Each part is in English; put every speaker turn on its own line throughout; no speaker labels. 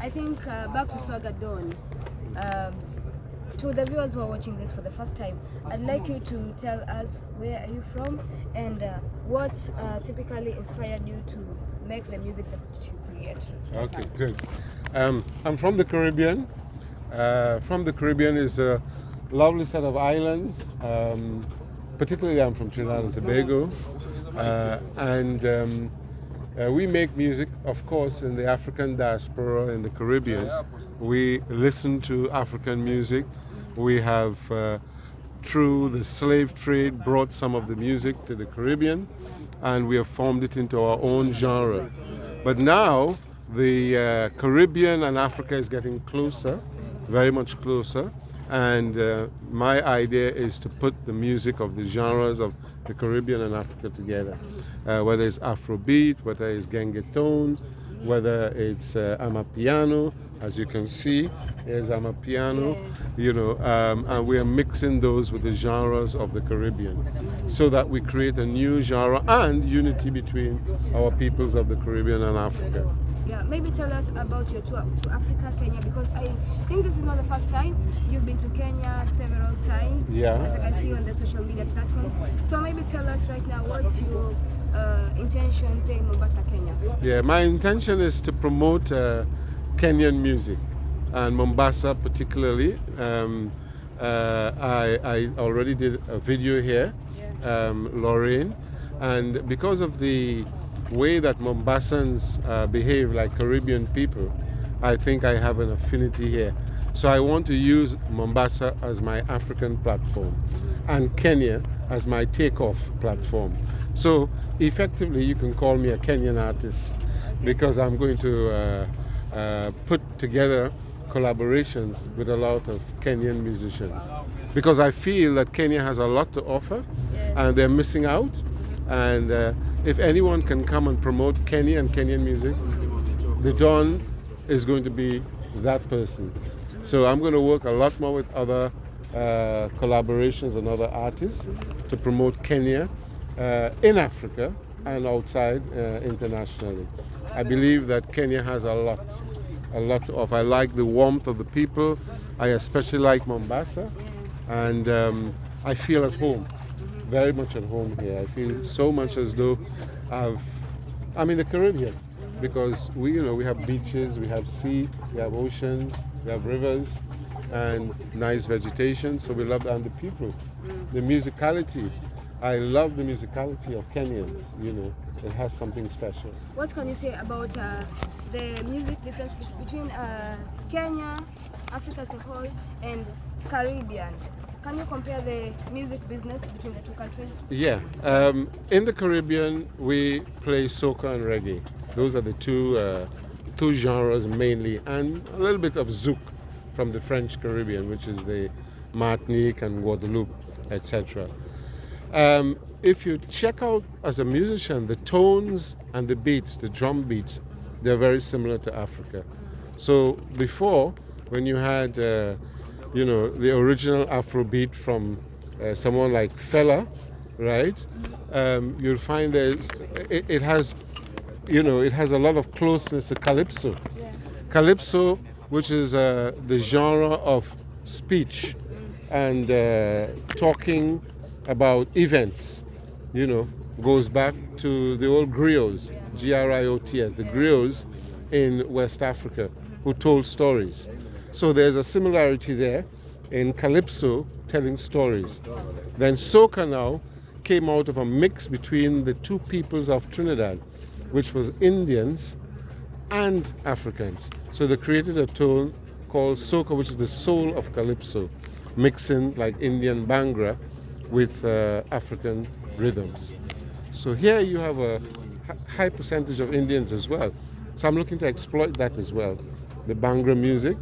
I think back to Swagga Dawn. To the viewers who are watching this for the first time, I'd like you to tell us where are you from and what typically inspired you to make the music that you create.
Okay, good. I'm from the Caribbean. From the Caribbean is a lovely set of islands. Particularly, I'm from Trinidad and Tobago, and we make music, of course, in the African diaspora in the Caribbean. We listen to African music. We have, through the slave trade, brought some of the music to the Caribbean, and we have formed it into our own genre. But now, the Caribbean and Africa is getting closer, very much closer, and my idea is to put the music of the genres of the Caribbean and Africa together, whether it's Afrobeat, whether it's Gengetone, whether it's Amapiano. As you can see, here's Amapiano, you know, and we are mixing those with the genres of the Caribbean so that we create a new genre and unity between our peoples of the Caribbean and Africa.
Yeah, maybe tell us about your tour to Africa, Kenya, because I think this is not the first time. You've been to Kenya several times, as I can see on the social media platforms. So maybe tell us right now, what's your intentions in Mombasa, Kenya?
Yeah, my intention is to promote Kenyan music, and Mombasa particularly. I already did a video here, Lorraine, and because of the way that Mombasans behave like Caribbean people, I think I have an affinity here. So I want to use Mombasa as my African platform and Kenya as my takeoff platform. So effectively you can call me a Kenyan artist because I'm going to put together collaborations with a lot of Kenyan musicians because I feel that Kenya has a lot to offer and they're missing out. And if anyone can come and promote Kenya and Kenyan music, the Dawn is going to be that person. So I'm going to work a lot more with other collaborations and other artists to promote Kenya in Africa and outside internationally. I believe that Kenya has a lot to offer. I like the warmth of the people. I especially like Mombasa, and I feel at home. Very much at home here. I feel so much as though I'm in the Caribbean because we have beaches, we have sea, we have oceans, we have rivers, and nice vegetation. So we love that. And the people, the musicality. I love the musicality of Kenyans. It has something special.
What can you say about the music difference between Kenya, Africa as a whole, and Caribbean? Can you compare the music business between the two countries?
Yeah. In the Caribbean, we play soca and reggae. Those are the two genres mainly, and a little bit of zouk from the French Caribbean, which is the Martinique and Guadeloupe, etc. If you check out as a musician, the tones and the beats, the drum beats, they're very similar to Africa. So before, when you had the original Afrobeat from someone like Fela, right? You'll find it has a lot of closeness to calypso. Calypso, which is the genre of speech and talking about events, goes back to the old griots, griots, the griots in West Africa, who told stories. So there's a similarity there in calypso telling stories. Then soca now came out of a mix between the two peoples of Trinidad, which was Indians and Africans. So they created a tone called soca, which is the soul of calypso, mixing like Indian Bhangra with African rhythms. So here you have a high percentage of Indians as well. So I'm looking to exploit that as well, the Bhangra music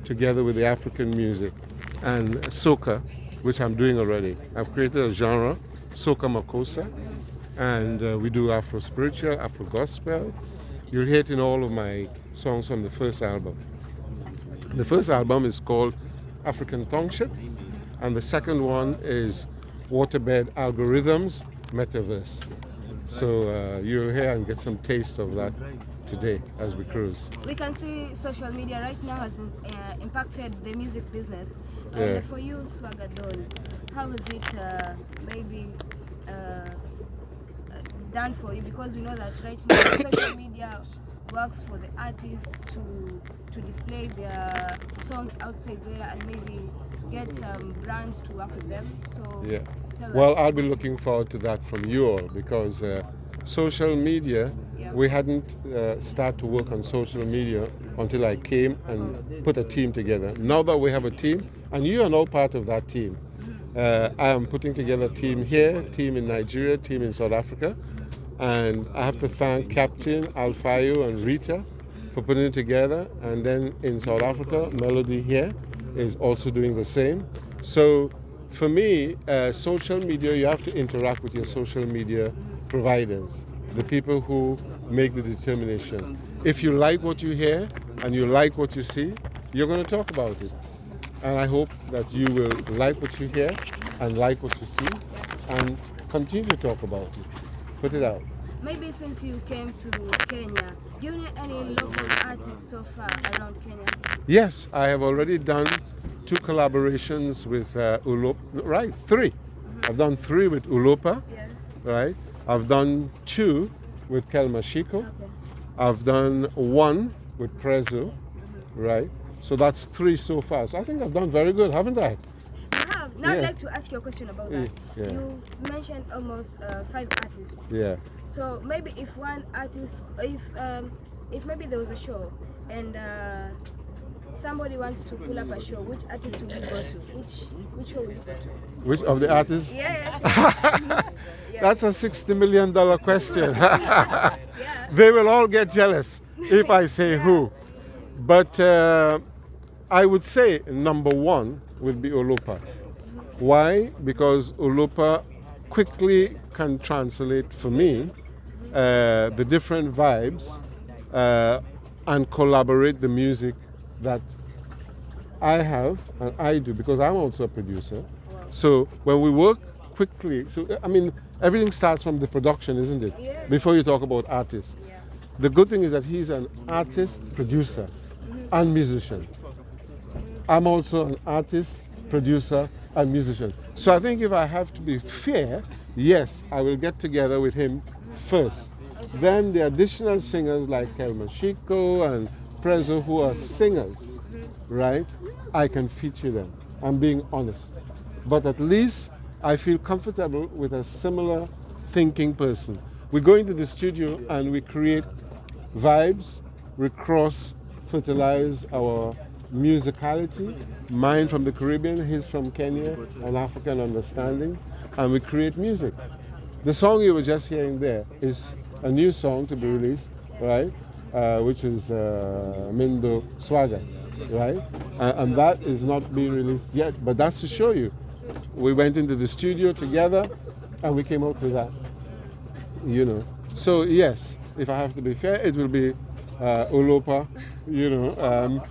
together with the African music and soca, which I'm doing already. I've created a genre, soca makossa, and we do Afro spiritual, Afro gospel. You'll hear it in all of my songs from the first album. The first album is called African Tongueship, and the second one is Waterbed Algorithms Metaverse. So you'll hear and get some taste of that today as we cruise.
We can see social media right now has impacted the music business.
Yeah.
For you, Swagga Don, how is it maybe done for you? Because we know that right now social media works for the artists to display their songs outside there and maybe get some brands to work with them. So
Yeah.
tell
Well,
us
I'll be
about
looking forward to that from you all because social media,
Yeah.
we hadn't started to work on social media until I came and put a team together. Now that we have a team, and you are now part of that team, I am putting together a team here, team in Nigeria, team in South Africa, and I have to thank Captain Alfayo and Rita for putting it together. And then in South Africa, Melody here is also doing the same. So for me, social media, you have to interact with your social media providers, the people who make the determination. If you like what you hear and you like what you see, you're going to talk about it. And I hope that you will like what you hear and like what you see and continue to talk about it. Put it out.
Maybe since you came to Kenya, do you know any local artists so far around Kenya?
Yes, I have already done 2 collaborations with Ulopa, right, 3. I've done 3 with Ulopa,
Yes.
right? I've done 2 with Kelmashiko.
Okay.
I've done 1 with Prezo, right? So that's 3 so far. So I think I've done very good, haven't I?
You have. Now I'd
Yeah.
like to ask you a question about that.
Yeah.
You mentioned almost 5 artists.
Yeah.
So maybe if one artist, if maybe there was a show and somebody wants to pull up a show, which artist will you go to? Which show will you go to?
Which of the artists?
Yeah, sure. Yeah.
That's a $60 million question.
Yeah.
They will all get jealous if I say who. But I would say number 1 would be Ulopa. Why? Because Ulopa quickly can translate for me the different vibes and collaborate the music that I have and I do, because I'm also a producer. So when we work quickly, so I mean, everything starts from the production, isn't it?
Yeah.
Before you talk about artists.
Yeah.
The good thing is that he's an artist, producer, and musician. I'm also an artist, producer, and musician. So I think if I have to be fair, yes, I will get together with him first. Then the additional singers like Kelmashiko and Prezo, who are singers, right? I can feature them. I'm being honest. But at least I feel comfortable with a similar thinking person. We go into the studio and we create vibes, we cross-fertilize our musicality, mine from the Caribbean, his from Kenya, an African understanding, and we create music. The song you were just hearing there is a new song to be released, right? Which is Mindo Swagga, right? And that is not being released yet, but that's to show you. We went into the studio together and we came up with that, you know. So yes, if I have to be fair, it will be Ulopa, you know,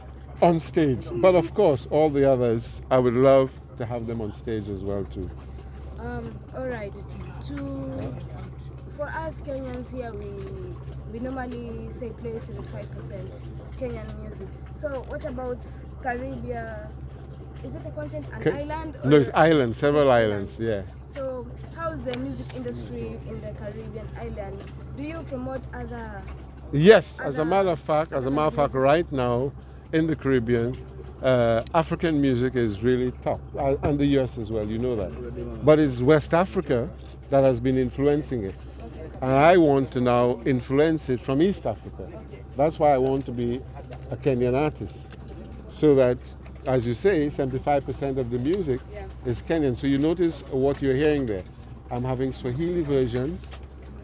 on stage. But of course, all the others, I would love to have them on stage as well too.
All right. For us Kenyans here, we normally say play 75% Kenyan music. So what about Caribbean? Is it a continent, an island?
No, it's
or-
islands, several islands, yeah.
So how's the music industry in the Caribbean island? Do you promote other?
Yes, as a matter of fact, right now in the Caribbean, African music is really top, and the US as well, you know that. But it's West Africa that has been influencing it. And I want to now influence it from East Africa. That's why I want to be a Kenyan artist. So that, as you say, 75% of the music is Kenyan. So you notice what you're hearing there. I'm having Swahili versions,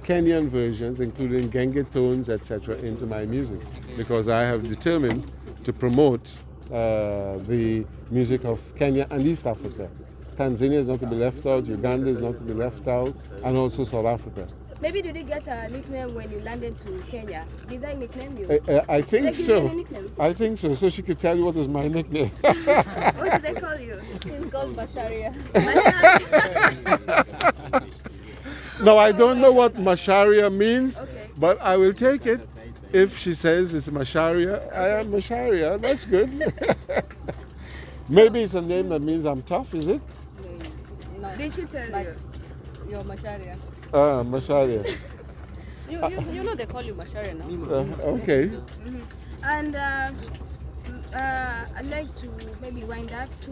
Kenyan versions, including Genge tones, etc., into my music, because I have determined to promote the music of Kenya and East Africa. Tanzania is not to be left out, Uganda is not to be left out, and also South Africa.
Maybe did you get a nickname when you landed to Kenya? Did they nickname you?
I think
Did they give you any
so.
nickname?
I think so. So she could tell you what is my nickname.
What did they call you?
It's called Basharia.
No, I don't know what Masharia means,
Okay.
but I will take it. If she says it's Masharia, I am Masharia. That's good. Maybe it's a name that means I'm tough, is it?
No.
Did she tell you?
You're Masharia.
Masharia.
You know they call you Masharia now.
Okay.
Mm-hmm. And I'd like to maybe wind up 2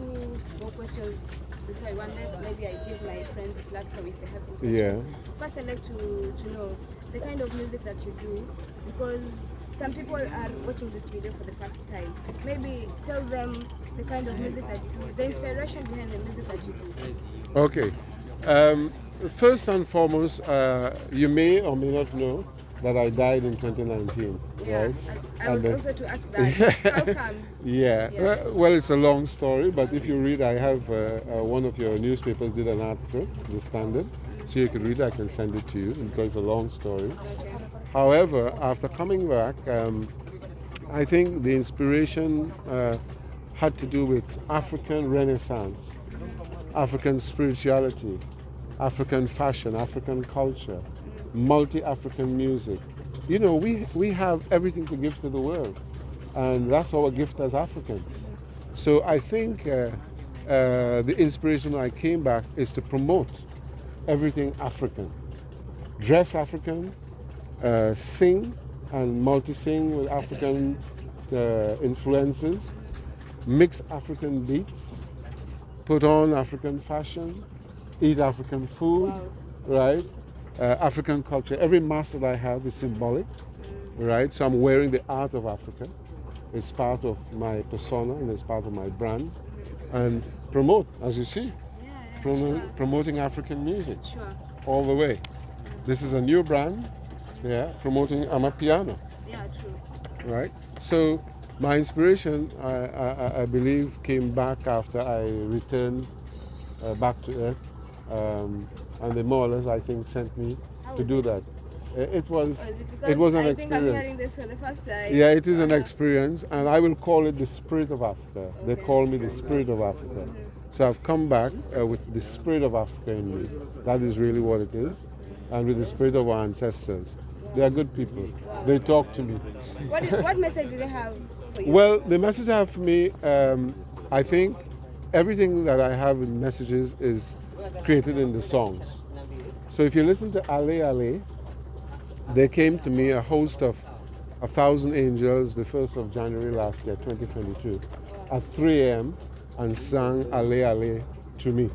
more questions before I wind up. Maybe I give my friends a platform if they have any questions.
Yeah.
First, I'd like to know the kind of music that you do, because some people are watching this video for the first time. Maybe tell them the kind of music that you do, the inspiration behind the music that you do.
Okay. First and foremost, you may or may not know that I died in 2019,
Yeah,
right?
I was also to ask that. How comes?
Yeah.
Yeah.
Well, it's a long story, but if you read, I have one of your newspapers did an article, The Standard, so you can read it. I can send it to you because it's a long story.
Okay.
However, after coming back, I think the inspiration had to do with African Renaissance, African spirituality, African fashion, African culture, multi-African music. You know, we have everything to give to the world, and that's our gift as Africans. So I think the inspiration when I came back is to promote everything African. Dress African, sing and multi-sing with African influences, mix African beats, put on African fashion, eat African food,
Wow.
right? African culture. Every mask that I have is symbolic, right? So I'm wearing the art of Africa. It's part of my persona and it's part of my brand. And promote, as you see, promoting African music
Sure.
all the way. This is a new brand, yeah, promoting Amapiano,
Yeah, true.
right? So my inspiration, I believe, came back after I returned back to Earth, and they more or less, I think, sent me
How
to
was
do
it?
that. It was,
Or is
it
because
was an
I think I'm
experience.
hearing this for the first time.
Yeah, it is an experience, and I will call it the spirit of Africa. They
Okay.
call me the spirit of Africa. So I've come back with the spirit of Africa in me. That is really what it is, and with the spirit of our ancestors. They are good people. They talk to me.
What message do they have for you?
Well, the message I have for me, I think everything that I have in messages is created in the songs. So if you listen to Ale Ale, they came to me, a host of 1,000 Angels, the 1st of January last year, 2022, at 3 a.m. and sang Ale Ale to me.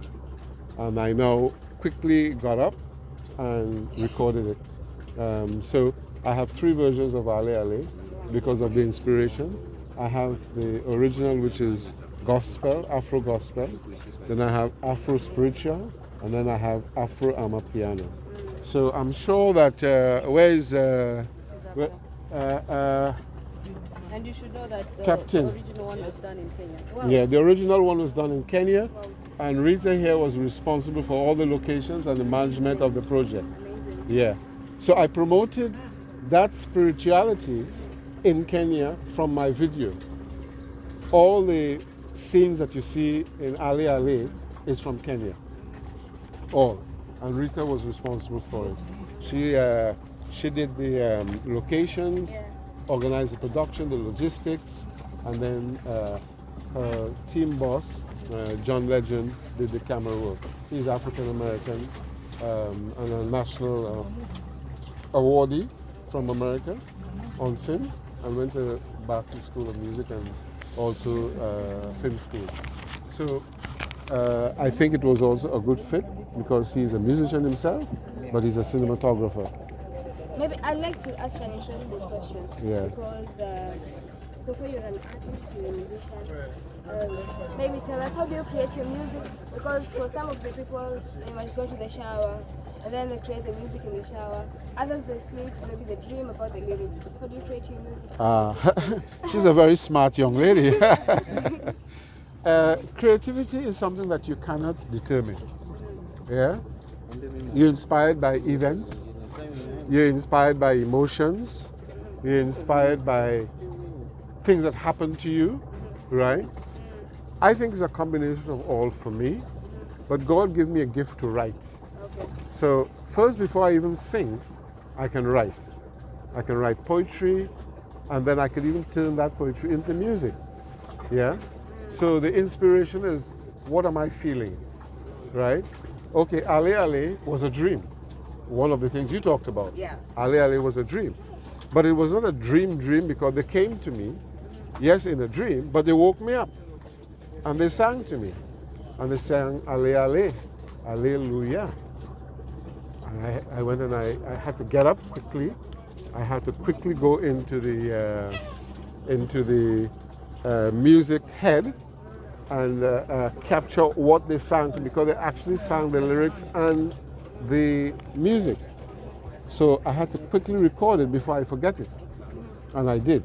And I now quickly got up and recorded it. So I have 3 versions of Ale Ale because of the inspiration. I have the original, which is gospel, Afro gospel. Then I have Afro spiritual, and then I have Afro Amapiano. So I'm sure that where is where,
And you should know that the
Captain.
original one was done in Kenya.
yeah, the original one was done in Kenya, and Rita here was responsible for all the locations and the management of the project.
Amazing.
Yeah. So I promoted that spirituality in Kenya from my video. All the scenes that you see in Ale Ale is from Kenya. All. And Rita was responsible for it. She did the locations,
Yeah.
organized the production, the logistics, and then her team boss, John Legend, did the camera work. He's African American and a national awardee from America on film, and went to Berkeley School of Music and also film school. So I think it was also a good fit because he's a musician himself, but he's a cinematographer.
Maybe I'd like to ask an interesting question.
Yeah.
Because so far you're an artist, you're a musician. Maybe tell us, how do you create your music? Because for some of the people, they might go to the shower and then they create the music in the shower. Others they sleep and maybe they dream about the lyrics. How do you create your music?
She's a very smart young lady. Creativity is something that you cannot determine. Yeah? You're inspired by events, you're inspired by emotions, you're inspired by things that happen to you, right? I think it's a combination of all for me, but God gave me a gift to write.
Okay.
So first, before I even sing, I can write. I can write poetry, and then I could even turn that poetry into music. Yeah? So the inspiration is, what am I feeling? Right? Okay, Ale Ale was a dream. One of the things you talked about.
Yeah.
Ale Ale was a dream. But it was not a dream because they came to me, yes, in a dream, but they woke me up. And they sang to me. And they sang Ale Ale, Alleluia. And I went and I had to get up quickly. I had to quickly go into the music head and capture what they sang to, because they actually sang the lyrics and the music. So I had to quickly record it before I forget it, and I did.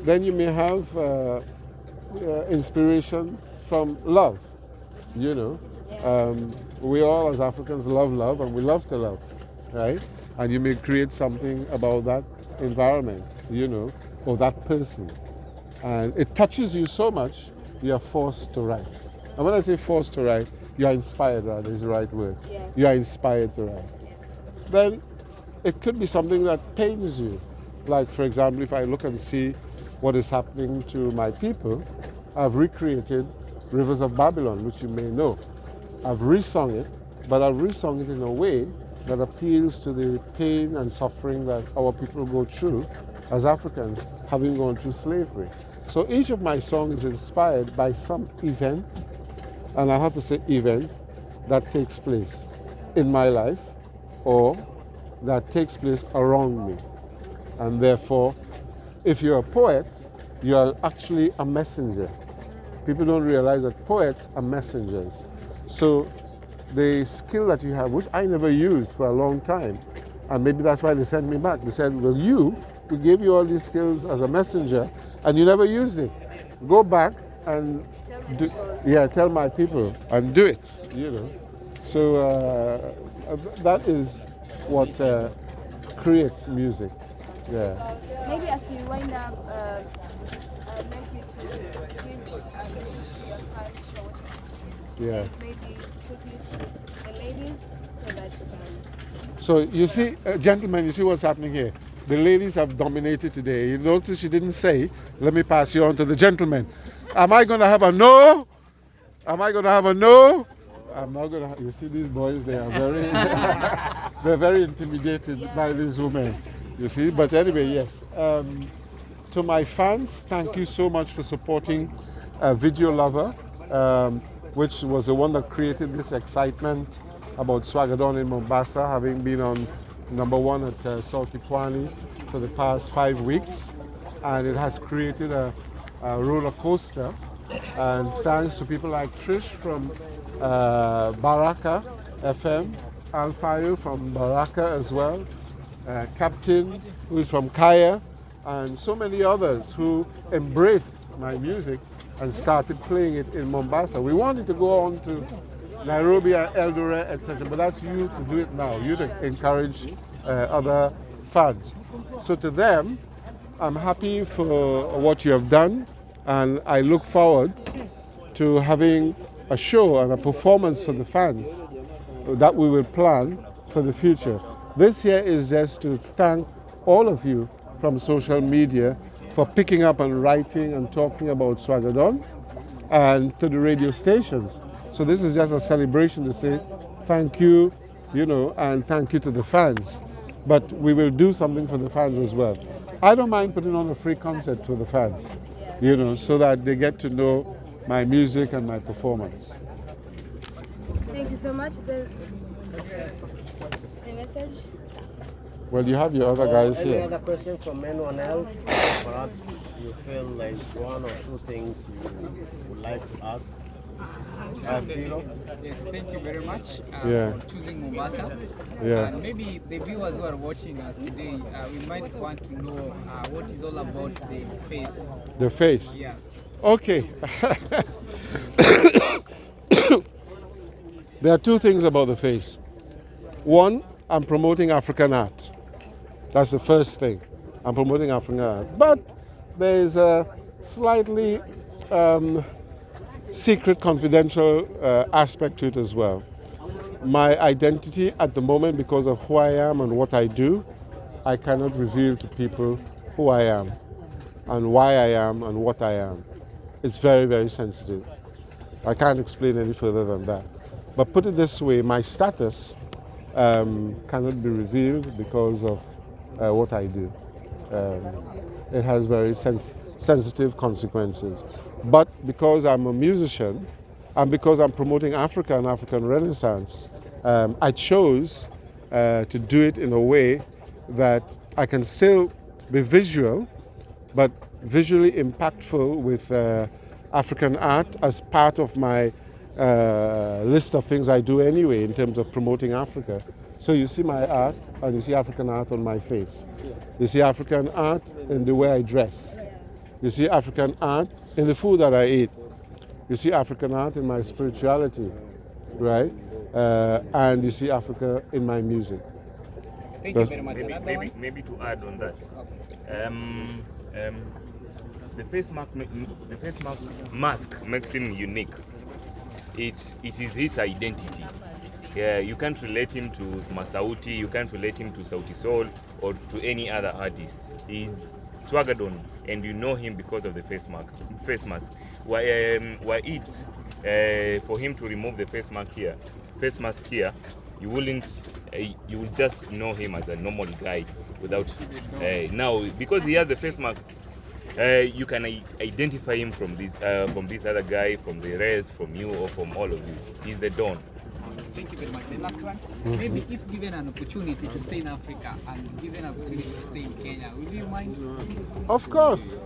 Then you may have inspiration from love, you know. We all as Africans love, and we love to love, right? And you may create something about that environment, you know, or that person. And it touches you so much, you are forced to write. And when I say forced to write, you are inspired, rather, is the right word.
Yeah.
You are inspired to write. Then it could be something that pains you. Like, for example, if I look and see what is happening to my people, I've recreated Rivers of Babylon, which you may know. I've resung it, but I've resung it in a way that appeals to the pain and suffering that our people go through as Africans, having gone through slavery. So each of my songs is inspired by some event, and I have to say event, that takes place in my life or that takes place around me. And therefore, if you're a poet, you are actually a messenger. People don't realize that poets are messengers. So the skill that you have, which I never used for a long time, and maybe that's why they sent me back. They said, well, we gave you all these skills as a messenger, and you never used it. Go back and tell my people and do it, you know. So that is what creates music. Yeah.
Maybe as you wind up, I'd like you to give a message to your fans who are watching this video.
Yeah.
And maybe quickly to the ladies so that you can...
So you see, gentlemen, you see what's happening here. The ladies have dominated today. You notice she didn't say, let me pass you on to the gentlemen. Am I going to have a no? Am I going to have a no? I'm not going to. You see these boys, they are very, they're very intimidated by these women. You see, but anyway, yes. To my fans, thank you so much for supporting Video Lover, which was the one that created this excitement about Swagga in Mombasa, having been on #1 at Salty Pwani for the past 5 weeks. And it has created a roller coaster. And thanks to people like Trish from Baraka FM, Alfayo from Baraka as well, Captain, who is from Kaya, and so many others who embraced my music and started playing it in Mombasa. We wanted to go on to Nairobi, Eldoret, etc., but that's you to do it now, you to encourage other fans. So to them, I'm happy for what you have done, and I look forward to having a show and a performance for the fans that we will plan for the future. This year is just to thank all of you from social media for picking up and writing and talking about Swagga, and to the radio stations. So this is just a celebration to say thank you, you know, and thank you to the fans. But we will do something for the fans as well. I don't mind putting on a free concert for the fans, you know, so that they get to know my music and my performance.
Thank you so much. The message?
Well, you have your other guys
Any
here.
other question from anyone else? Perhaps you feel like one or two things you would like to ask?
Yes, thank you very much
Yeah.
for choosing Mombasa.
Yeah.
And maybe the viewers who are watching us today, we might want to know what is all about the face.
The face.
Yes.
Okay. There are two things about the face. One, I'm promoting African art. That's the first thing. I'm promoting African art. But there's a slightly secret, confidential aspect to it as well. My identity at the moment, because of who I am and what I do, I cannot reveal to people who I am and why I am and what I am. It's very, very sensitive. I can't explain any further than that. But put it this way, my status cannot be revealed because of what I do. It has very sensitive consequences. But because I'm a musician and because I'm promoting Africa and African Renaissance, I chose to do it in a way that I can still be visual, but visually impactful with African art as part of my list of things I do anyway in terms of promoting Africa. So you see my art and you see African art on my face. You see African art in the way I dress. You see African art in the food that I eat. You see African art in my spirituality, right? And you see Africa in my music.
Thank you very much.
Maybe to add on that. The face mask makes him unique. It is his identity. Yeah, you can't relate him to Masauti, you can't relate him to Sauti Sol or to any other artist. He's Swagga, and you know him because of the face mask. For him to remove the face mask here, you will just know him as a normal guy without now because he has the face mask. You can identify him from this other guy, from the rest, from you, or from all of you. He's the Don.
Thank you very much. The last one, maybe if given an opportunity to stay in Africa and given an opportunity to stay in Kenya, will you mind?
Of course,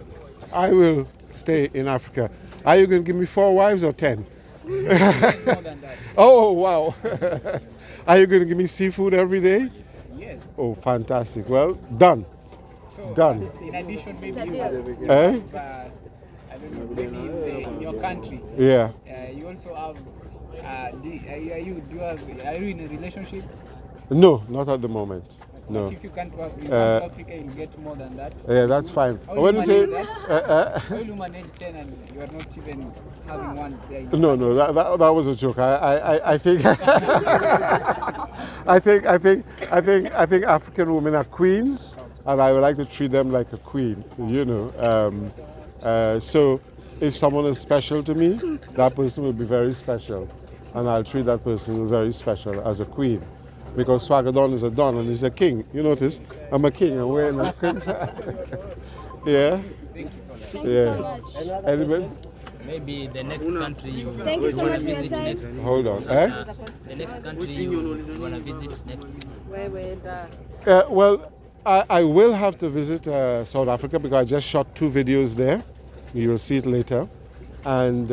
I will stay in Africa. Are you going to give me 4 wives or 10?
More than that.
Oh, wow. Are you going to give me seafood every day?
Yes.
Oh, fantastic. Well, done.
So,
Done.
In addition, maybe you
Eh?
have, I don't know, maybe in your country,
Yeah.
you also have. Are you in a relationship?
No, not at the moment.
But
No.
if you can't work in Africa, you'll get more than that.
Yeah, that's fine.
How
When
will
you
you
say,
manage that? How will you manage 10 and you are not even having one there?
no, that was a joke. I think I think African women are queens, and I would like to treat them like a queen. You know, so if someone is special to me, that person will be very special, and I'll treat that person very special as a queen, because Swagga Don is a don and he's a king. You notice, I'm a king and we're in a queen's. Yeah.
Thank you so much.
Anybody?
Maybe the next country you
Thank you so much
want to
for your
visit
time.
next.
Hold on.
The next country you want to visit next.
Well, I will have to visit South Africa because I just shot 2 videos there. You will see it later. And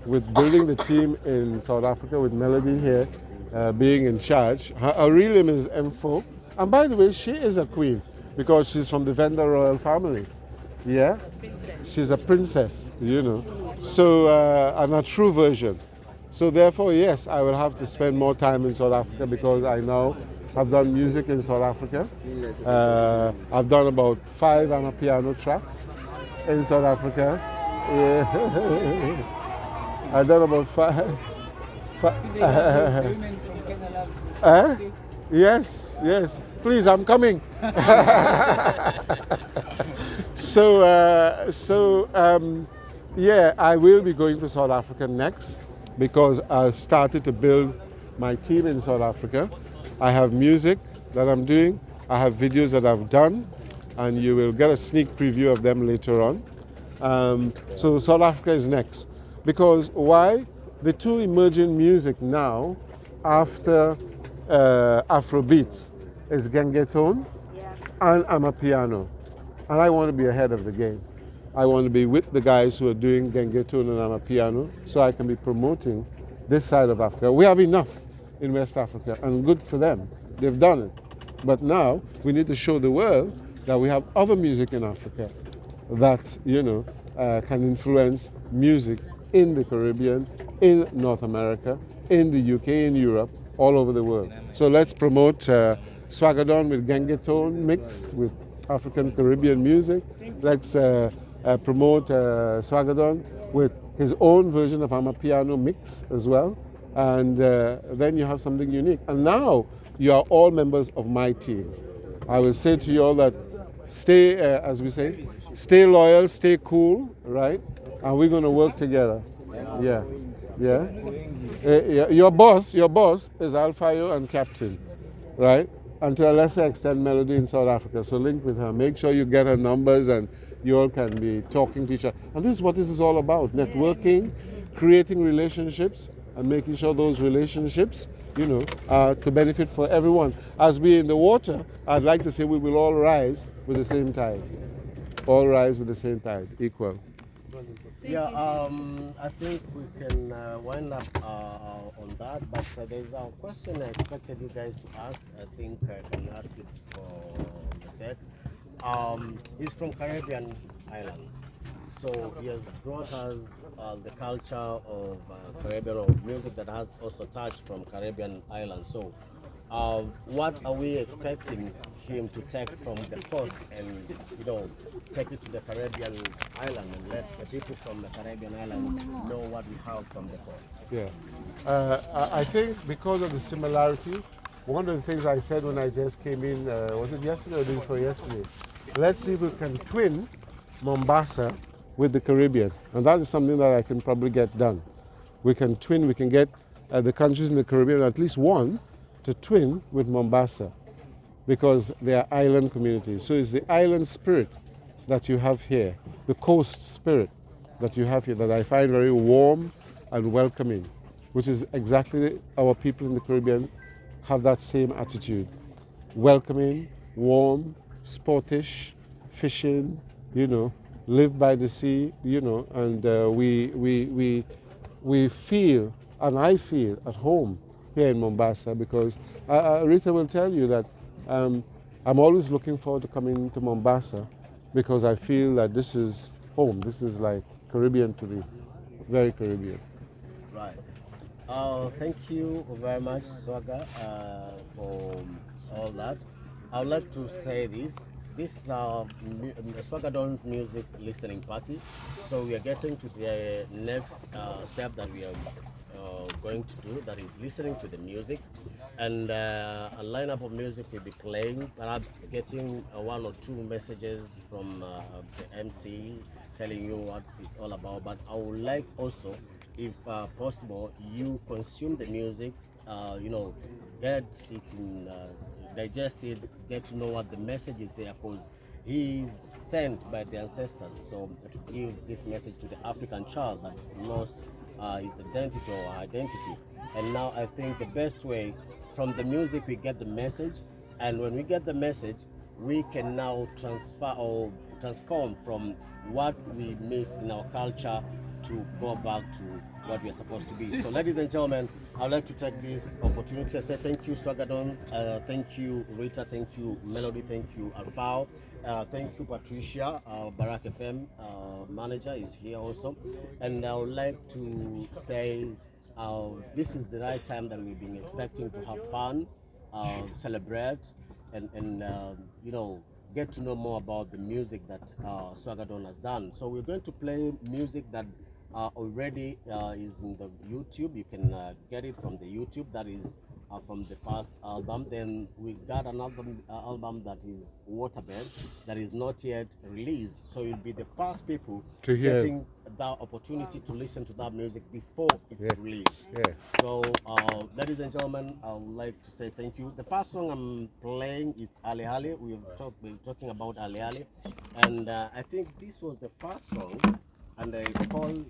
with building the team in South Africa, with Melody here being in charge, her real name is M4. And by the way, she is a queen because she's from the Venda royal family. Yeah? She's a princess, you know. So, and a true version. So therefore, yes, I will have to spend more time in South Africa because I now have done music in South Africa. I've done about 5 amapiano tracks in South Africa. Yeah. I've done about 5.
The women from Kenya love you.
Yes. Please, I'm coming. Yeah, I will be going to South Africa next because I've started to build my team in South Africa. I have music that I'm doing. I have videos that I've done, and you will get a sneak preview of them later on. So South Africa is next. Because why? The 2 emerging music now after Afrobeats is Gengetone and Amapiano. And I want to be ahead of the game. I want to be with the guys who are doing Gengetone and Amapiano so I can be promoting this side of Africa. We have enough in West Africa, and good for them. They've done it. But now we need to show the world that we have other music in Africa that, you know, can influence music in the Caribbean, in North America, in the UK, in Europe, all over the world. So let's promote Swagga Don with Gengetone mixed with African Caribbean music. Let's promote Swagga Don with his own version of Amapiano mix as well. And then you have something unique. And now you are all members of my team. I will say to you all that stay, as we say, stay loyal, stay cool, right? And we're going to work together. Yeah. Yeah. Yeah. Your boss is Alfayo and Captain, right? And to a lesser extent, Melody in South Africa. So link with her. Make sure you get her numbers and you all can be talking to each other. And this is what this is all about: networking, creating relationships, and making sure those relationships, are to benefit for everyone. As we in the water, I'd like to say we will all rise with the same tide. All rise with the same tide, equal.
Yeah, I think we can wind up on that, but there's a question I expected you guys to ask. I think I can ask it for the set. He's from Caribbean islands, so he has brought us the culture of Caribbean of music that has also touched from Caribbean islands. So, what are we expecting him to take from the coast and take it to the Caribbean island and let the people from the Caribbean island know what we have from the coast?
Yeah. I think because of the similarity, one of the things I said when I just came in, was it yesterday or the day before yesterday? Let's see if we can twin Mombasa with the Caribbean. And that is something that I can probably get done. We can get the countries in the Caribbean, at least one, to twin with Mombasa, because they are island communities. So it's the island spirit that you have here, the coast spirit that you have here, that I find very warm and welcoming, which is exactly our people in the Caribbean have that same attitude. Welcoming, warm, sportish, fishing, live by the sea, and we feel, and I feel at home here in Mombasa, because Rita will tell you that I'm always looking forward to coming to Mombasa, because I feel that this is home. This is like Caribbean to me, very Caribbean.
Right. Thank you very much, Swagga, for all that. I would like to say this. This is our Swagga Don's music listening party. So we are getting to the next step that we are going to do, that is listening to the music. And a lineup of music will be playing, perhaps getting one or two messages from the MC telling you what it's all about. But I would like also, if possible, you consume the music, get it in, digest it, get to know what the message is there, because he is sent by the ancestors, so to give this message to the African child that lost his identity or identity. And now I think the best way, from the music we get the message, and when we get the message, we can now transform from what we missed in our culture to go back to what we are supposed to be. So ladies and gentlemen, I'd like to take this opportunity to say thank you, Swagga Don, thank you, Rita, thank you, Melody, thank you, Alfao, thank you, Patricia, Barak FM manager is here also. And I would like to say this is the right time that we've been expecting to have fun, celebrate, and get to know more about the music that Swagga Don has done. So we're going to play music that already is in the YouTube. You can get it from the YouTube. That is from the first album. Then we got another album that is Waterbed, that is not yet released. So you'll be the first people
to hear,
getting the opportunity to listen to that music before it's released.
Yeah.
So ladies and gentlemen, I would like to say thank you. The first song I'm playing is Ale Ale. We're talking about Ale Ale, and I think this was the first song, and it's called